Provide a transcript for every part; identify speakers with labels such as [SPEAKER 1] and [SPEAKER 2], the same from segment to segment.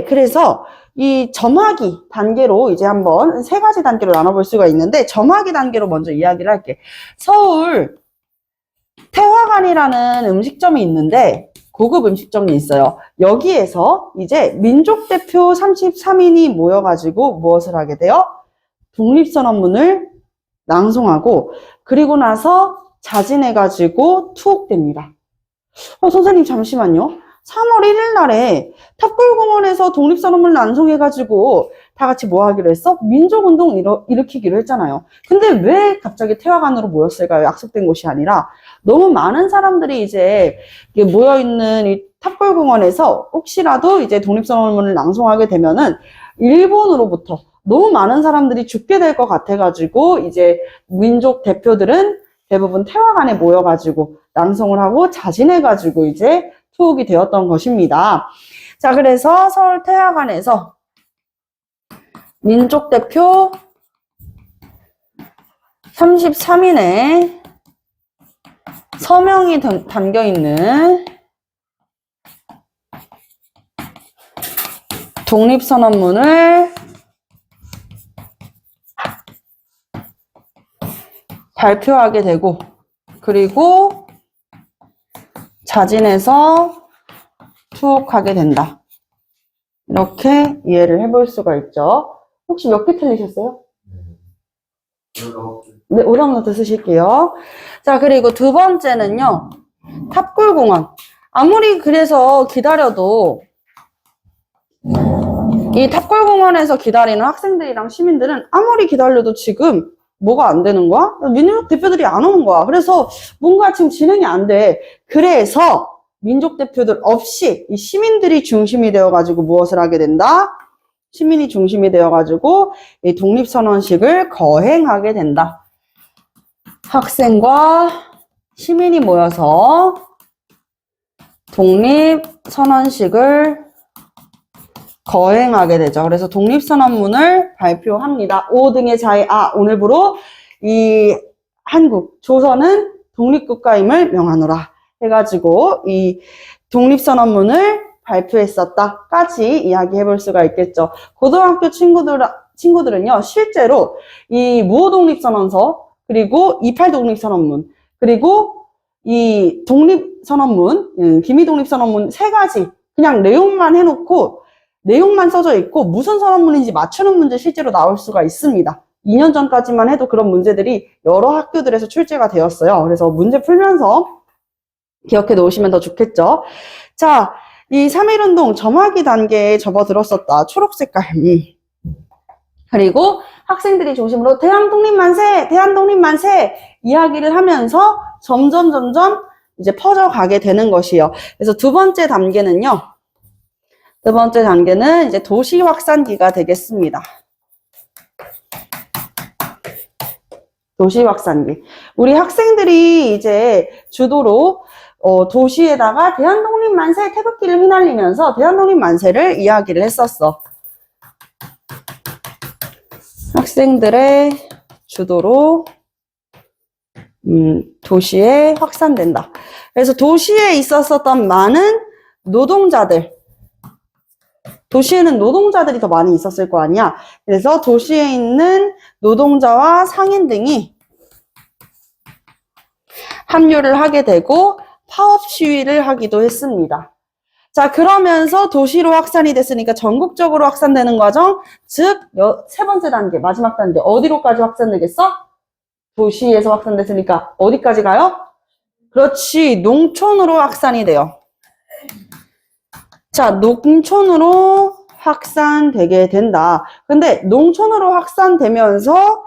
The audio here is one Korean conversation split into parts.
[SPEAKER 1] 그래서 이 점하기 단계로 이제 한번 세 가지 단계로 나눠볼 수가 있는데, 점하기 단계로 먼저 이야기를 할게. 서울 태화관이라는 음식점이 있는데, 고급 음식점이 있어요. 여기에서 이제 민족대표 33인이 모여가지고 무엇을 하게 돼요? 독립선언문을 낭송하고, 그리고 나서 자진해가지고 투옥됩니다. 선생님 잠시만요. 3월 1일 날에 탑골공원에서 독립선언문을 낭송해가지고 다 같이 뭐 하기로 했어? 민족운동 일으키기로 했잖아요. 근데 왜 갑자기 태화관으로 모였을까요? 약속된 곳이 아니라 너무 많은 사람들이 이제 모여있는 이 탑골공원에서 혹시라도 이제 독립선언문을 낭송하게 되면은 일본으로부터 너무 많은 사람들이 죽게 될 것 같아가지고 이제 민족 대표들은 대부분 태화관에 모여가지고 낭송을 하고 자진해가지고 이제 투옥이 되었던 것입니다. 자, 그래서 서울 태화관에서 민족대표 33인의 서명이 담겨있는 독립선언문을 발표하게 되고, 그리고 자진해서 투옥하게 된다. 이렇게 이해를 해볼 수가 있죠. 혹시 몇 개 틀리셨어요? 네, 오답노트 쓰실게요. 자, 그리고 두 번째는요, 탑골공원. 아무리 그래서 기다려도 이 탑골공원에서 기다리는 학생들이랑 시민들은 아무리 기다려도 지금 뭐가 안 되는 거야? 민족 대표들이 안 오는 거야. 그래서 뭔가 지금 진행이 안 돼. 그래서 민족 대표들 없이 이 시민들이 중심이 되어가지고 무엇을 하게 된다? 시민이 중심이 되어가지고 이 독립선언식을 거행하게 된다. 학생과 시민이 모여서 독립선언식을 거행하게 되죠. 그래서 독립선언문을 발표합니다. 5등의 자의 오늘부로 이 한국, 조선은 독립국가임을 명하노라 해가지고 이 독립선언문을 발표했었다까지 이야기해 볼 수가 있겠죠. 고등학교 친구들은요, 실제로 이 무호독립선언서, 그리고 28독립선언문, 그리고 이 독립선언문, 기미독립선언문 세 가지 그냥 내용만 해놓고 내용만 써져 있고 무슨 선언문인지 맞추는 문제 실제로 나올 수가 있습니다. 2년 전까지만 해도 그런 문제들이 여러 학교들에서 출제가 되었어요. 그래서 문제 풀면서 기억해 놓으시면 더 좋겠죠. 자, 이 3.1운동 점하기 단계에 접어들었었다. 초록색깔. 그리고 학생들이 중심으로 대한독립만세! 대한독립만세! 이야기를 하면서 점점 이제 퍼져가게 되는 것이에요. 그래서 두 번째 단계는요. 두 번째 단계는 이제 도시 확산기가 되겠습니다. 도시 확산기. 우리 학생들이 이제 주도로 도시에다가 대한독립만세 태극기를 휘날리면서 대한독립만세를 이야기를 했었어. 학생들의 주도로 도시에 확산된다. 그래서 도시에 있었었던 많은 노동자들, 도시에는 노동자들이 더 많이 있었을 거 아니야. 그래서 도시에 있는 노동자와 상인 등이 합류를 하게 되고 파업 시위를 하기도 했습니다. 자, 그러면서 도시로 확산이 됐으니까 전국적으로 확산되는 과정, 즉 세 번째 단계, 마지막 단계 어디로까지 확산되겠어? 도시에서 확산됐으니까 어디까지 가요? 그렇지, 농촌으로 확산이 돼요. 자, 농촌으로 확산되게 된다. 근데 농촌으로 확산되면서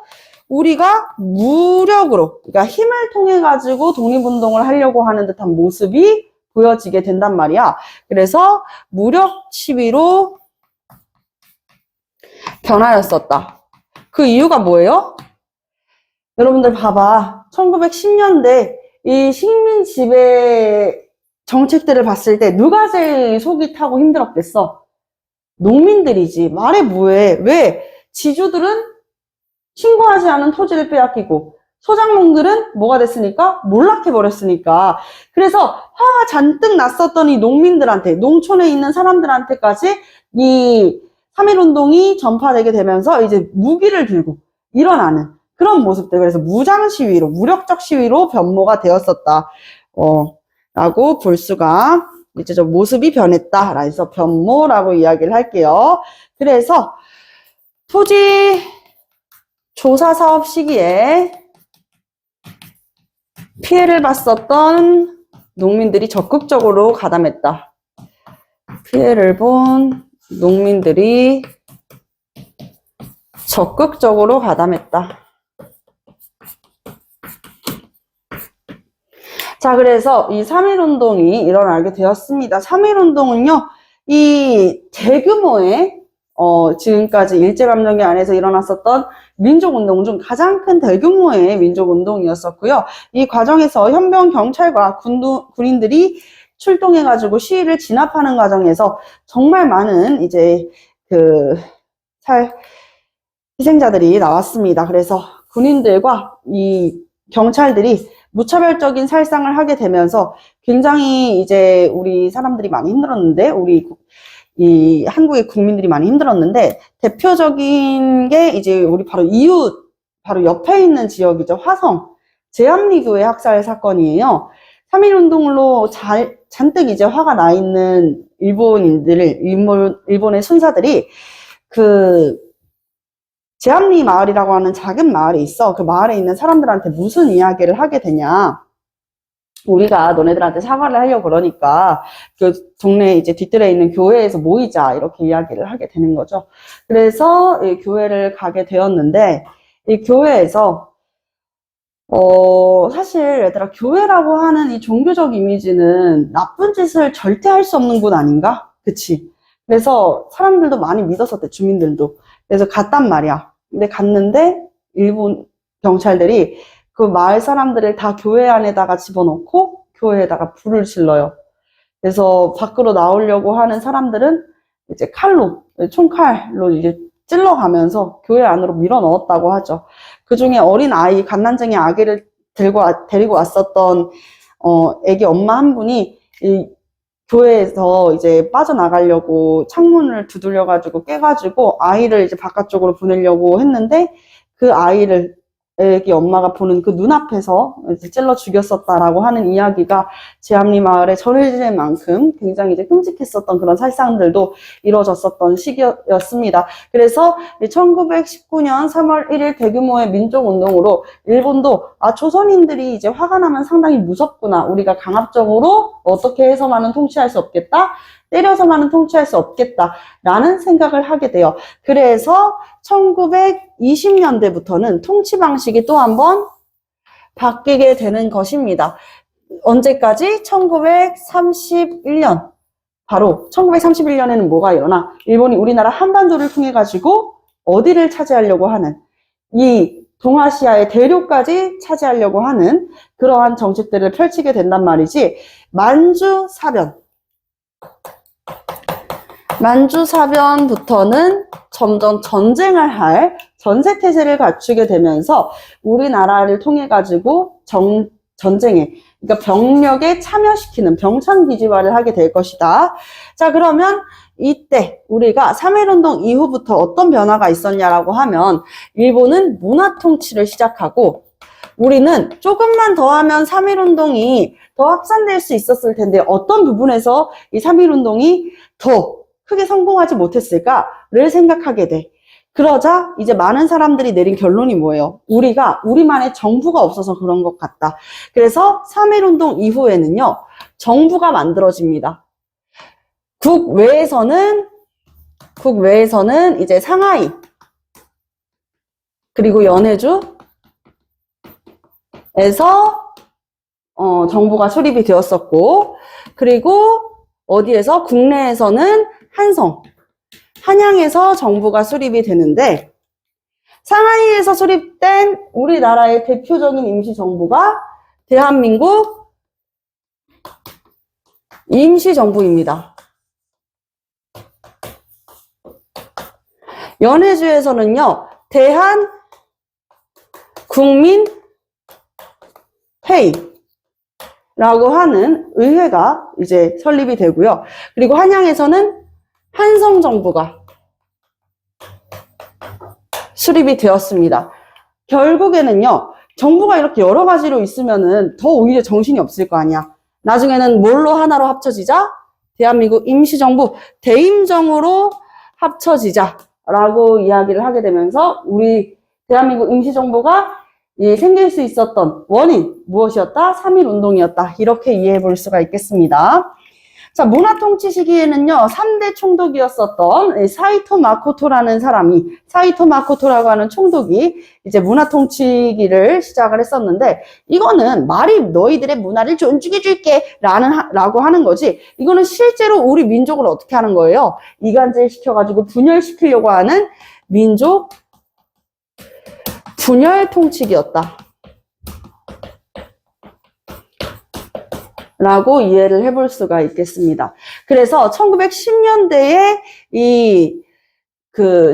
[SPEAKER 1] 우리가 무력으로, 그러니까 힘을 통해 가지고 독립운동을 하려고 하는 듯한 모습이 보여지게 된단 말이야. 그래서 무력 시위로 변하였었다. 그 이유가 뭐예요? 여러분들 봐봐. 1910년대 이 식민 지배 정책들을 봤을 때 누가 제일 속이 타고 힘들었겠어? 농민들이지. 말해 뭐해. 왜? 지주들은 신고하지 않은 토지를 빼앗기고 소작농들은 뭐가 됐으니까? 몰락해버렸으니까. 그래서 화가 잔뜩 났었던 이 농민들한테, 농촌에 있는 사람들한테까지 이 3.1운동이 전파되게 되면서 이제 무기를 들고 일어나는 그런 모습들. 그래서 무장 시위로, 무력적 시위로 변모가 되었었다. 라고 볼 수가, 이제 좀 모습이 변했다. 그래서 변모라고 이야기를 할게요. 그래서 토지 조사 사업 시기에 피해를 봤었던 농민들이 적극적으로 가담했다. 피해를 본 농민들이 적극적으로 가담했다. 자, 그래서 이 3.1운동이 일어나게 되었습니다. 3.1운동은요, 이 대규모의, 지금까지 일제감정기 안에서 일어났었던 민족운동 중 가장 큰 대규모의 민족운동이었었고요. 이 과정에서 현병 경찰과 군인들이 출동해가지고 시위를 진압하는 과정에서 정말 많은 이제 희생자들이 나왔습니다. 그래서 군인들과 이 경찰들이 무차별적인 살상을 하게 되면서 굉장히 이제 우리 사람들이 많이 힘들었는데, 이 한국의 국민들이 많이 힘들었는데, 대표적인 게 이제 우리 바로 바로 옆에 있는 지역이죠. 화성, 제암리교의 학살 사건이에요. 3.1운동으로 잔뜩 이제 화가 나 있는 일본의 순사들이 제암리 마을이라고 하는 작은 마을이 있어. 그 마을에 있는 사람들한테 무슨 이야기를 하게 되냐. 우리가 너네들한테 사과를 하려고 그러니까 그 동네 이제 뒷뜰에 있는 교회에서 모이자. 이렇게 이야기를 하게 되는 거죠. 그래서 이 교회를 가게 되었는데, 이 교회에서, 사실 얘들아, 교회라고 하는 이 종교적 이미지는 나쁜 짓을 절대 할 수 없는 곳 아닌가? 그치? 그래서 사람들도 많이 믿었었대, 주민들도. 그래서 갔단 말이야. 근데 갔는데 일본 경찰들이 그 마을 사람들을 다 교회 안에다가 집어넣고 교회에다가 불을 질러요. 그래서 밖으로 나오려고 하는 사람들은 이제 총칼로 이제 찔러가면서 교회 안으로 밀어 넣었다고 하죠. 그 중에 어린 아이, 갓난쟁이 아기를 데리고 왔었던 애기 엄마 한 분이 이 교회에서 이제 빠져나가려고 창문을 두들려가지고 깨가지고 아이를 이제 바깥쪽으로 보내려고 했는데, 그 아이를 애기 엄마가 보는 그 눈앞에서 이제 찔러 죽였었다라고 하는 이야기가 제암리 마을에 전해질 만큼 굉장히 이제 끔찍했었던 그런 살상들도 이루어졌었던 시기였습니다. 그래서 1919년 3월 1일 대규모의 민족운동으로 일본도 조선인들이 이제 화가 나면 상당히 무섭구나. 우리가 강압적으로 어떻게 해서만은 통치할 수 없겠다. 때려서만은 통치할 수 없겠다 라는 생각을 하게 돼요. 그래서 1920년대부터는 통치 방식이 또 한 번 바뀌게 되는 것입니다. 언제까지? 1931년. 바로 1931년에는 뭐가 일어나? 일본이 우리나라 한반도를 통해 가지고 어디를 차지하려고 하는, 이 동아시아의 대륙까지 차지하려고 하는 그러한 정책들을 펼치게 된단 말이지. 만주사변부터는 점점 전쟁을 할 전세태세를 갖추게 되면서 우리나라를 통해 가지고 전쟁에, 그러니까 병력에 참여시키는 병창기지화를 하게 될 것이다. 자, 그러면 이때 우리가 3.1운동 이후부터 어떤 변화가 있었냐라고 하면, 일본은 문화통치를 시작하고, 우리는 조금만 더 하면 3.1운동이 더 확산될 수 있었을 텐데 어떤 부분에서 이 3.1운동이 더 크게 성공하지 못했을까를 생각하게 돼. 그러자 이제 많은 사람들이 내린 결론이 뭐예요? 우리만의 정부가 없어서 그런 것 같다. 그래서 3.1운동 이후에는요, 정부가 만들어집니다. 국외에서는 이제 상하이, 그리고 연해주에서 정부가 수립이 되었었고, 그리고 어디에서? 국내에서는 한양에서 정부가 수립이 되는데, 상하이에서 수립된 우리나라의 대표적인 임시정부가 대한민국 임시정부입니다. 연해주에서는요, 대한국민정부, 회의라고 하는 의회가 이제 설립이 되고요. 그리고 한양에서는 한성정부가 수립이 되었습니다. 결국에는요, 정부가 이렇게 여러 가지로 있으면은 더 오히려 정신이 없을 거 아니야. 나중에는 뭘로 하나로 합쳐지자? 대한민국 임시정부, 대임정으로 합쳐지자라고 이야기를 하게 되면서 우리 대한민국 임시정부가 생길 수 있었던 원인 무엇이었다? 3.1운동이었다. 이렇게 이해해 볼 수가 있겠습니다. 자, 문화통치 시기에는요, 3대 총독이었었던 사이토 마코토라는 사람이, 사이토 마코토라고 하는 총독이 이제 문화통치기를 시작을 했었는데, 이거는 말이 너희들의 문화를 존중해줄게 라고 하는 거지, 이거는 실제로 우리 민족을 어떻게 하는 거예요? 이간질 시켜가지고 분열시키려고 하는 민족 분열 통치기였다. 라고 이해를 해볼 수가 있겠습니다. 그래서 1910년대에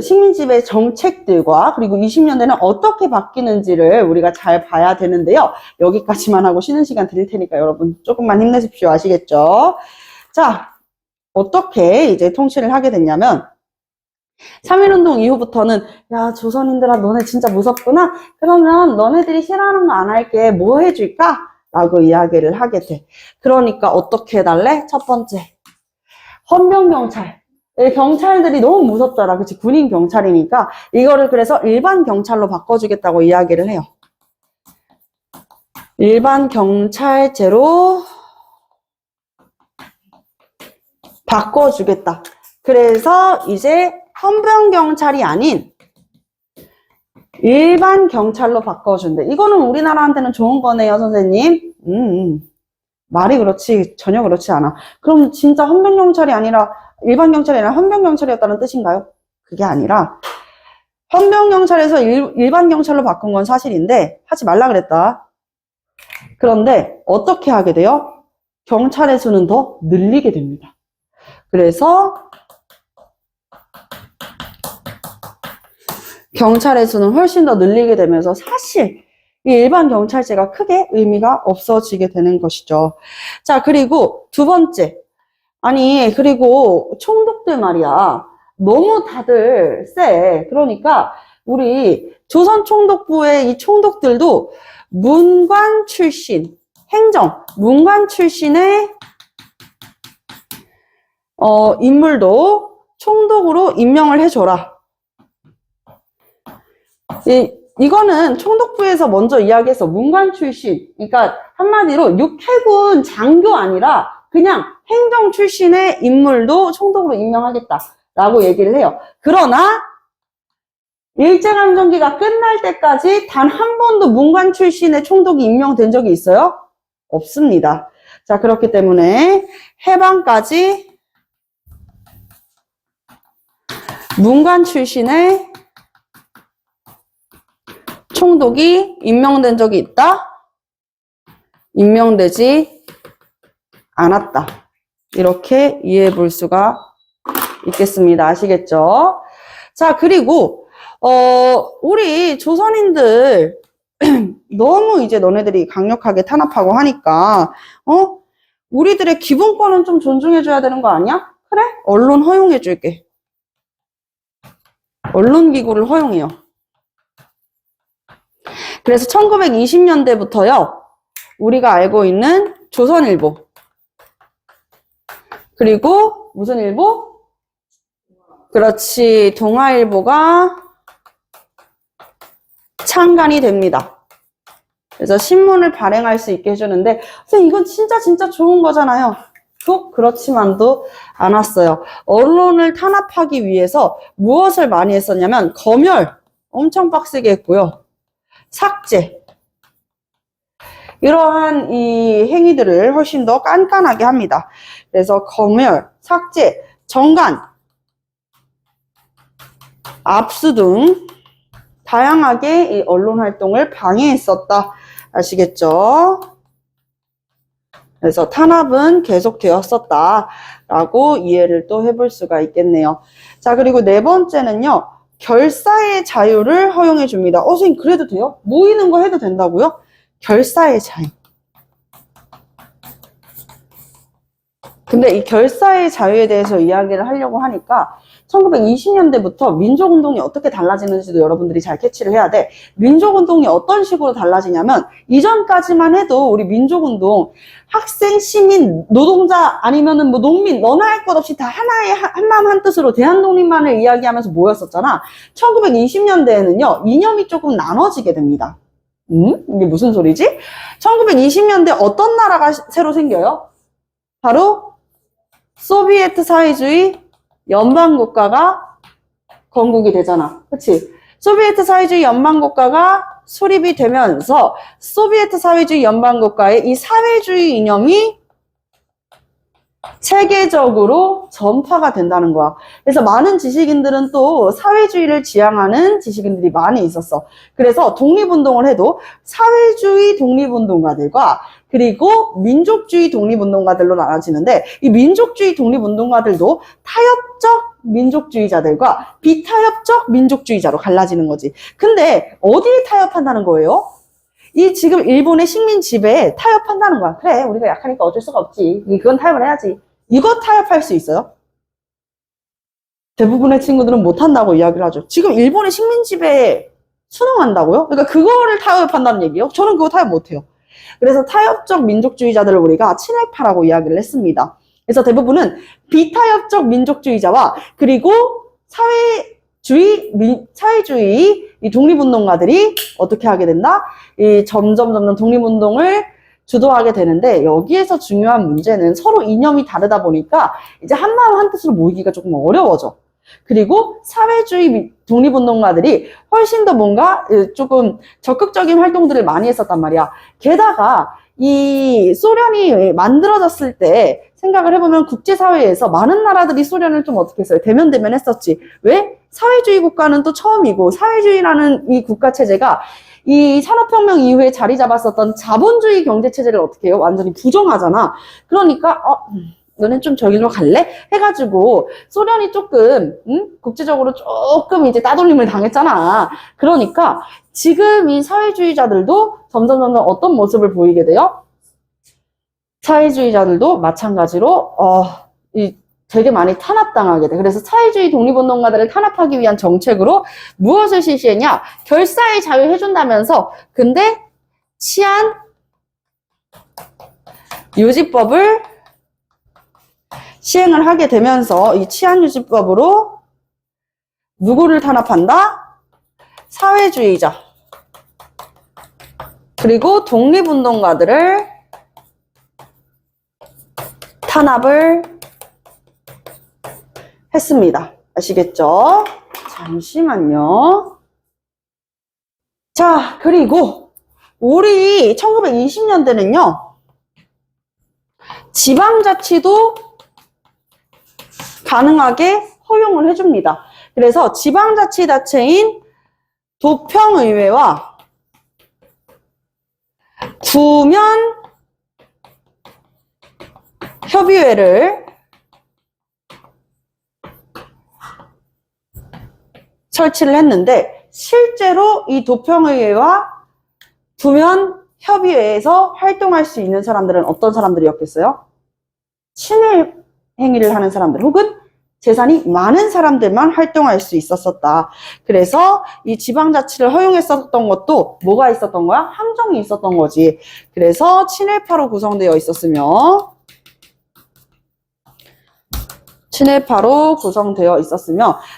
[SPEAKER 1] 식민지배 정책들과 그리고 20년대는 어떻게 바뀌는지를 우리가 잘 봐야 되는데요. 여기까지만 하고 쉬는 시간 드릴 테니까 여러분 조금만 힘내십시오. 아시겠죠? 자, 어떻게 이제 통치를 하게 됐냐면 3.1운동 이후부터는 야, 조선인들아 너네 진짜 무섭구나. 그러면 너네들이 싫어하는 거 안 할게. 뭐 해줄까? 라고 이야기를 하게 돼. 그러니까 어떻게 해달래? 첫 번째, 헌병경찰. 경찰들이 너무 무섭잖아. 그치? 군인 경찰이니까 이거를 그래서 일반 경찰로 바꿔주겠다고 이야기를 해요. 일반 경찰제로 바꿔주겠다. 그래서 이제 헌병경찰이 아닌 일반 경찰로 바꿔준대. 이거는 우리나라한테는 좋은 거네요, 선생님. 말이 그렇지, 전혀 그렇지 않아. 그럼 진짜 헌병경찰이 아니라, 일반 경찰이 아니라 헌병경찰이었다는 뜻인가요? 그게 아니라, 헌병경찰에서 일반 경찰로 바꾼 건 사실인데, 하지 말라 그랬다. 그런데, 어떻게 하게 돼요? 경찰의 수는 더 늘리게 됩니다. 그래서, 경찰의 수는 훨씬 더 늘리게 되면서 사실 이 일반 경찰제가 크게 의미가 없어지게 되는 것이죠. 자, 그리고 두 번째. 아니, 그리고 총독들 말이야. 너무 다들 세. 그러니까 우리 조선총독부의 이 총독들도 문관 출신, 문관 출신의 인물도 총독으로 임명을 해줘라. 이거는 총독부에서 먼저 이야기해서 문관 출신, 그러니까 한마디로 육해군 장교 아니라 그냥 행정 출신의 인물도 총독으로 임명하겠다라고 얘기를 해요. 그러나 일제강점기가 끝날 때까지 단 한 번도 문관 출신의 총독이 임명된 적이 있어요? 없습니다. 자, 그렇기 때문에 해방까지 문관 출신의 총독이 임명된 적이 있다? 임명되지 않았다. 이렇게 이해해 볼 수가 있겠습니다. 아시겠죠? 자, 그리고 우리 조선인들 너무 이제 너네들이 강력하게 탄압하고 하니까 우리들의 기본권은 좀 존중해줘야 되는 거 아니야? 그래? 언론 허용해줄게. 언론기구를 허용해요. 그래서 1920년대부터요, 우리가 알고 있는 조선일보, 그리고 무슨 일보? 그렇지, 동아일보가 창간이 됩니다. 그래서 신문을 발행할 수 있게 해주는데, 선생님 이건 진짜 좋은 거잖아요. 또 그렇지만도 않았어요. 언론을 탄압하기 위해서 무엇을 많이 했었냐면 검열 엄청 빡세게 했고요. 삭제, 이러한 이 행위들을 훨씬 더 깐깐하게 합니다. 그래서 검열, 삭제, 정간, 압수 등 다양하게 이 언론 활동을 방해했었다. 아시겠죠? 그래서 탄압은 계속되었었다라고 이해를 또 해볼 수가 있겠네요. 자, 그리고 네 번째는요, 결사의 자유를 허용해 줍니다. 선생님 그래도 돼요? 모이는 거 해도 된다고요? 결사의 자유. 근데 이 결사의 자유에 대해서 이야기를 하려고 하니까 1920년대부터 민족운동이 어떻게 달라지는지도 여러분들이 잘 캐치를 해야 돼. 민족운동이 어떤 식으로 달라지냐면 이전까지만 해도 우리 민족운동 학생, 시민, 노동자 아니면은 뭐 농민 너나 할 것 없이 다 하나의 한마음 한뜻으로 대한독립만을 이야기하면서 모였었잖아. 1920년대에는요 이념이 조금 나눠지게 됩니다. 이게 무슨 소리지? 1920년대 어떤 나라가 새로 생겨요? 바로 소비에트 사회주의 연방국가가 건국이 되잖아. 그치? 소비에트 사회주의 연방국가가 수립이 되면서 소비에트 사회주의 연방국가의 이 사회주의 이념이 세계적으로 전파가 된다는 거야. 그래서 많은 지식인들은 또 사회주의를 지향하는 지식인들이 많이 있었어. 그래서 독립운동을 해도 사회주의 독립운동가들과 그리고 민족주의 독립운동가들로 나눠지는데 이 민족주의 독립운동가들도 타협적 민족주의자들과 비타협적 민족주의자로 갈라지는 거지. 근데 어디에 타협한다는 거예요? 이 지금 일본의 식민 지배에 타협한다는 거야. 그래, 우리가 약하니까 어쩔 수가 없지. 그건 타협을 해야지. 이거 타협할 수 있어요? 대부분의 친구들은 못한다고 이야기를 하죠. 지금 일본의 식민 지배에 순응한다고요? 그러니까 그거를 타협한다는 얘기예요? 저는 그거 타협 못해요. 그래서 타협적 민족주의자들을 우리가 친일파라고 이야기를 했습니다. 그래서 대부분은 비타협적 민족주의자와 그리고 사회주의 이 독립운동가들이 어떻게 하게 된다? 이 점점 독립운동을 주도하게 되는데 여기에서 중요한 문제는 서로 이념이 다르다 보니까 이제 한마음 한뜻으로 모이기가 조금 어려워져. 그리고 사회주의 독립운동가들이 훨씬 더 뭔가 조금 적극적인 활동들을 많이 했었단 말이야. 게다가 이 소련이 만들어졌을 때 생각을 해보면 국제사회에서 많은 나라들이 소련을 좀 어떻게 했어요? 대면 했었지. 왜? 사회주의 국가는 또 처음이고 사회주의라는 이 국가체제가 이 산업혁명 이후에 자리 잡았었던 자본주의 경제체제를 어떻게 해요? 완전히 부정하잖아. 그러니까 너는 좀 저기로 갈래? 해가지고 소련이 조금 국제적으로 조금 이제 따돌림을 당했잖아. 그러니까 지금 이 사회주의자들도 점점 어떤 모습을 보이게 돼요? 사회주의자들도 마찬가지로 되게 많이 탄압당하게 돼. 그래서 사회주의 독립운동가들을 탄압하기 위한 정책으로 무엇을 실시했냐? 결사의 자유 해준다면서 근데 치안 유지법을 시행을 하게 되면서 이 치안유지법으로 누구를 탄압한다? 사회주의자 그리고 독립운동가들을 탄압을 했습니다. 아시겠죠? 잠시만요. 자, 그리고 우리 1920년대는요. 지방자치도 가능하게 허용을 해줍니다. 그래서 지방자치단체인 도평의회와 구면협의회를 설치를 했는데 실제로 이 도평의회와 구면협의회에서 활동할 수 있는 사람들은 어떤 사람들이었겠어요? 친일 행위를 하는 사람들 혹은 재산이 많은 사람들만 활동할 수 있었었다. 그래서 이 지방자치를 허용했었던 것도 뭐가 있었던 거야? 함정이 있었던 거지. 그래서 친일파로 구성되어 있었으며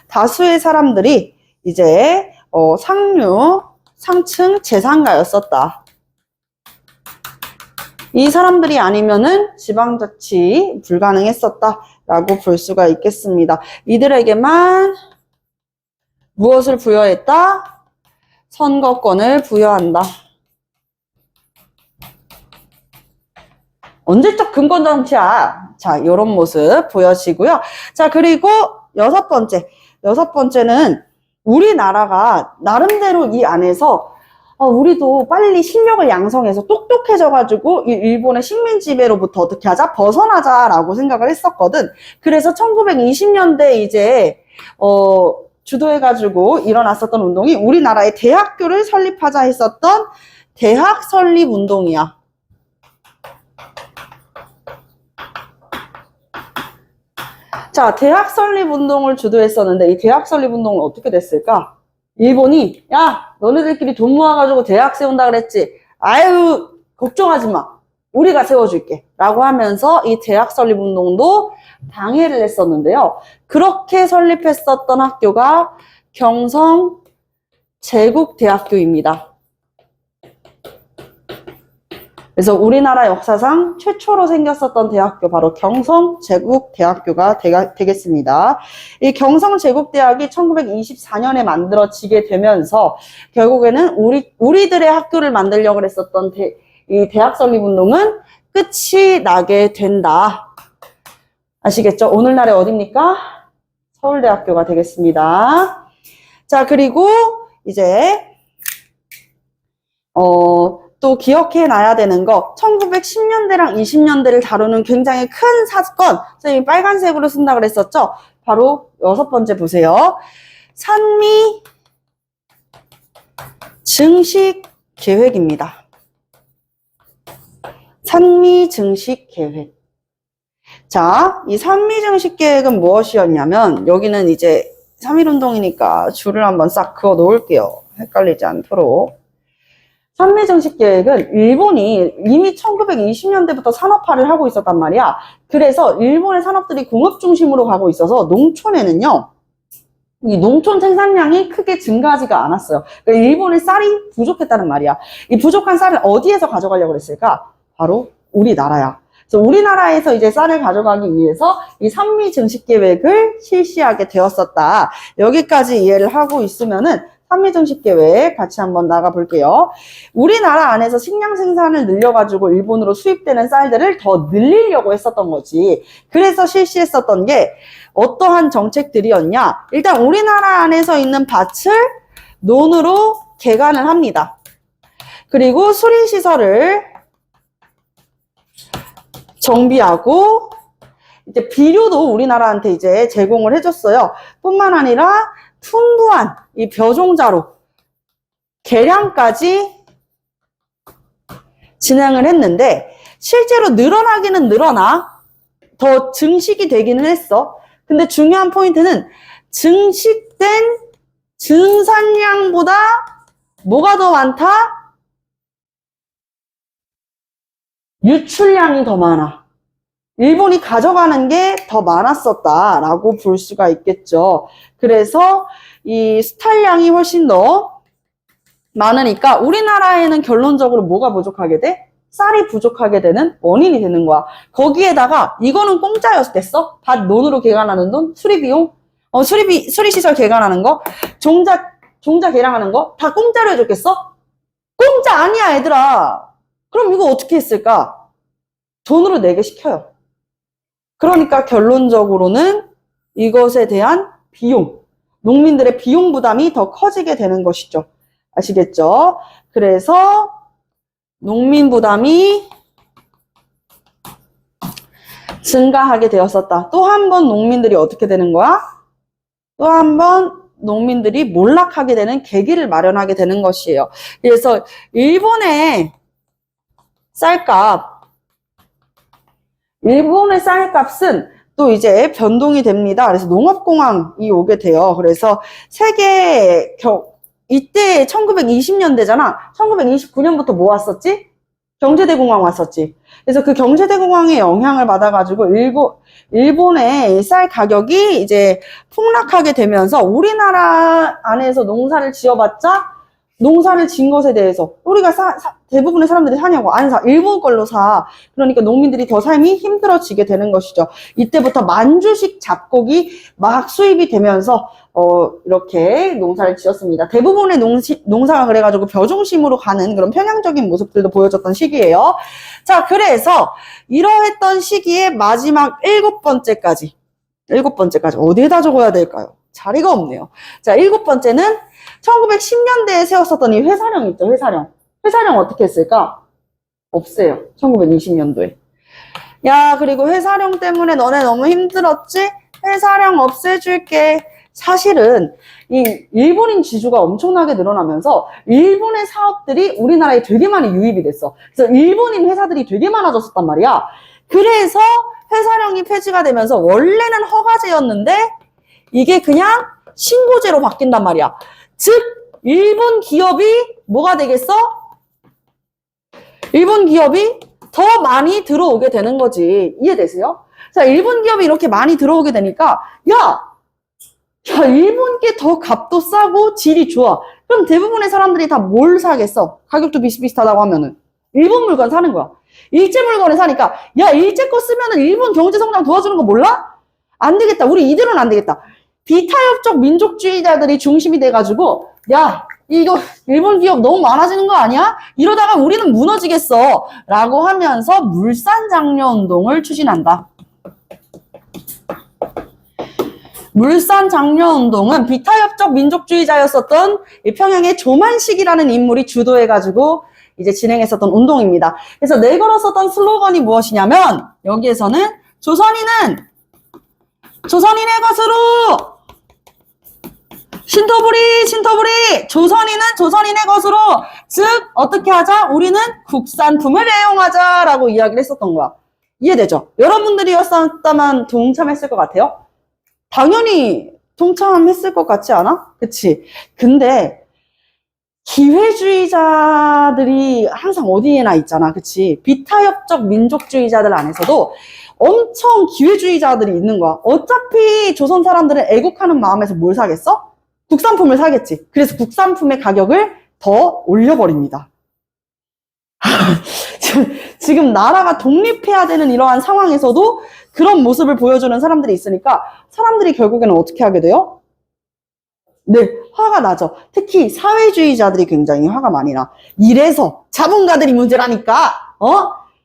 [SPEAKER 1] 다수의 사람들이 이제 상층 재산가였었다. 이 사람들이 아니면은 지방자치 불가능했었다라고 볼 수가 있겠습니다. 이들에게만 무엇을 부여했다? 선거권을 부여한다. 언제적 근거정치야. 자, 이런 모습 보여지고요. 자, 그리고 여섯 번째는 우리나라가 나름대로 이 안에서 우리도 빨리 실력을 양성해서 똑똑해져가지고 이 일본의 식민 지배로부터 어떻게 하자? 벗어나자라고 생각을 했었거든. 그래서 1920년대 이제 주도해가지고 일어났었던 운동이 우리나라의 대학교를 설립하자 했었던 대학 설립 운동이야. 자, 대학 설립 운동을 주도했었는데 이 대학 설립 운동은 어떻게 됐을까? 일본이 야, 너네들끼리 돈 모아가지고 대학 세운다 그랬지. 아유, 걱정하지 마. 우리가 세워줄게. 라고 하면서 이 대학 설립 운동도 방해를 했었는데요. 그렇게 설립했었던 학교가 경성 제국대학교입니다. 그래서 우리나라 역사상 최초로 생겼었던 대학교 바로 경성제국대학교가 되겠습니다. 이 경성제국대학이 1924년에 만들어지게 되면서 결국에는 우리들의 학교를 만들려고 했었던 이 대학 설립운동은 끝이 나게 된다. 아시겠죠? 오늘날의 어디입니까? 서울대학교가 되겠습니다. 자, 그리고 이제 또 기억해놔야 되는 거 1910년대랑 20년대를 다루는 굉장히 큰 사건, 선생님이 빨간색으로 쓴다 그랬었죠? 바로 6번째 보세요. 산미 증식 계획입니다. 산미 증식 계획. 자, 이 산미 증식 계획은 무엇이었냐면 여기는 이제 3.1운동이니까 줄을 한번 싹 그어 놓을게요. 헷갈리지 않도록. 산미증식 계획은 일본이 이미 1920년대부터 산업화를 하고 있었단 말이야. 그래서 일본의 산업들이 공업 중심으로 가고 있어서 농촌에는요, 이 농촌 생산량이 크게 증가하지가 않았어요. 그러니까 일본의 쌀이 부족했다는 말이야. 이 부족한 쌀을 어디에서 가져가려고 했을까? 바로 우리나라야. 그래서 우리나라에서 이제 쌀을 가져가기 위해서 이 산미증식 계획을 실시하게 되었었다. 여기까지 이해를 하고 있으면은 산미증식 계획 같이 한번 나가 볼게요. 우리나라 안에서 식량 생산을 늘려가지고 일본으로 수입되는 쌀들을 더 늘리려고 했었던 거지. 그래서 실시했었던 게 어떠한 정책들이었냐? 일단 우리나라 안에서 있는 밭을 논으로 개간을 합니다. 그리고 수리시설을 정비하고 이제 비료도 우리나라한테 이제 제공을 해줬어요. 뿐만 아니라 풍부한 이 벼종자로 개량까지 진행을 했는데 실제로 늘어나기는 늘어나 더 증식이 되기는 했어. 근데 중요한 포인트는 증식된 증산량보다 뭐가 더 많다? 유출량이 더 많아. 일본이 가져가는 게 더 많았었다라고 볼 수가 있겠죠. 그래서 이 수탈량이 훨씬 더 많으니까 우리나라에는 결론적으로 뭐가 부족하게 돼? 쌀이 부족하게 되는 원인이 되는 거야. 거기에다가 이거는 공짜였댔어? 밭 논으로 개간하는 돈, 수리비용, 수리시설 개간하는 거, 종자 개량하는 거 다 공짜로 해줬겠어? 공짜 아니야, 얘들아. 그럼 이거 어떻게 했을까? 돈으로 내게 시켜요. 그러니까 결론적으로는 이것에 대한 비용, 농민들의 비용 부담이 더 커지게 되는 것이죠. 아시겠죠? 그래서 농민 부담이 증가하게 되었었다. 또 한 번 농민들이 어떻게 되는 거야? 또 한 번 농민들이 몰락하게 되는 계기를 마련하게 되는 것이에요. 그래서 일본의 쌀값은 또 이제 변동이 됩니다. 그래서 농업공황이 오게 돼요. 그래서 이때 1920년대잖아. 1929년부터 뭐 왔었지? 경제대공황 왔었지. 그래서 그 경제대공황의 영향을 받아가지고 일본의 쌀 가격이 이제 폭락하게 되면서 우리나라 안에서 농사를 지어봤자 농사를 지은 것에 대해서 우리가 대부분의 사람들이 사냐고 안 사. 일본 걸로 사. 그러니까 농민들이 더 삶이 힘들어지게 되는 것이죠. 이때부터 만주식 잡곡이 막 수입이 되면서 이렇게 농사를 지었습니다. 대부분의 농사가 그래가지고 벼중심으로 가는 그런 편향적인 모습들도 보여줬던 시기예요. 자, 그래서 이러했던 시기의 마지막 7번째까지 어디에다 적어야 될까요? 자리가 없네요. 자, 7번째는 1910년대에 세웠었던 이 회사령 있죠, 회사령. 회사령 어떻게 했을까? 없애요. 1920년도에. 야, 그리고 회사령 때문에 너네 너무 힘들었지? 회사령 없애줄게. 사실은 이 일본인 지주가 엄청나게 늘어나면서 일본의 사업들이 우리나라에 되게 많이 유입이 됐어. 그래서 일본인 회사들이 되게 많아졌었단 말이야. 그래서 회사령이 폐지가 되면서 원래는 허가제였는데 이게 그냥 신고제로 바뀐단 말이야. 즉 일본 기업이 뭐가 되겠어? 일본 기업이 더 많이 들어오게 되는 거지. 이해되세요? 자, 일본 기업이 이렇게 많이 들어오게 되니까 야, 일본 게 더 값도 싸고 질이 좋아. 그럼 대부분의 사람들이 다 뭘 사겠어? 가격도 비슷비슷하다고 하면은 일본 물건 사는 거야. 일제 물건을 사니까 야, 일제 거 쓰면은 일본 경제 성장 도와주는 거 몰라? 안 되겠다. 우리 이대로는 안 되겠다. 비타협적 민족주의자들이 중심이 돼가지고 야, 이거 일본 기업 너무 많아지는 거 아니야? 이러다가 우리는 무너지겠어. 라고 하면서 물산장려운동을 추진한다. 물산장려운동은 비타협적 민족주의자였었던 평양의 조만식이라는 인물이 주도해가지고 이제 진행했었던 운동입니다. 그래서 내걸었었던 슬로건이 무엇이냐면 여기에서는 조선인의 것으로 신토부리 조선인은 조선인의 것으로 즉 어떻게 하자? 우리는 국산품을 애용하자 라고 이야기를 했었던 거야. 이해되죠? 여러분들이었다면 동참했을 것 같아요? 당연히 동참했을 것 같지 않아? 그치? 근데 기회주의자들이 항상 어디에나 있잖아. 그치? 비타협적 민족주의자들 안에서도 엄청 기회주의자들이 있는 거야. 어차피 조선 사람들은 애국하는 마음에서 뭘 사겠어? 국산품을 사겠지. 그래서 국산품의 가격을 더 올려버립니다. 지금 나라가 독립해야 되는 이러한 상황에서도 그런 모습을 보여주는 사람들이 있으니까 사람들이 결국에는 어떻게 하게 돼요? 네, 화가 나죠. 특히 사회주의자들이 굉장히 화가 많이 나. 이래서 자본가들이 문제라니까.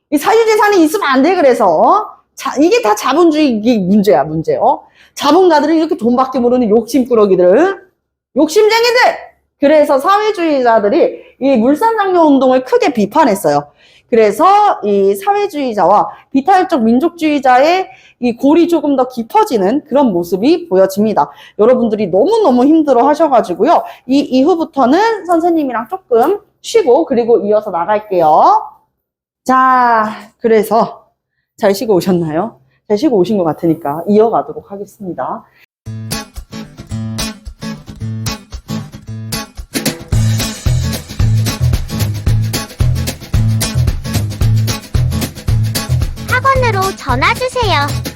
[SPEAKER 1] 이 사유재산이 있으면 안 돼. 그래서 이게 다 자본주의 문제야, 문제. 자본가들은 이렇게 돈밖에 모르는 욕심꾸러기들, 욕심쟁이들. 그래서 사회주의자들이 이 물산장려운동을 크게 비판했어요. 그래서 이 사회주의자와 비타협적 민족주의자의 이 골이 조금 더 깊어지는 그런 모습이 보여집니다. 여러분들이 너무너무 힘들어 하셔가지고요. 이 이후부터는 선생님이랑 조금 쉬고 그리고 이어서 나갈게요. 자, 그래서 잘 쉬고 오셨나요? 잘 쉬고 오신 것 같으니까 이어가도록 하겠습니다.
[SPEAKER 2] 학원으로 전화 주세요.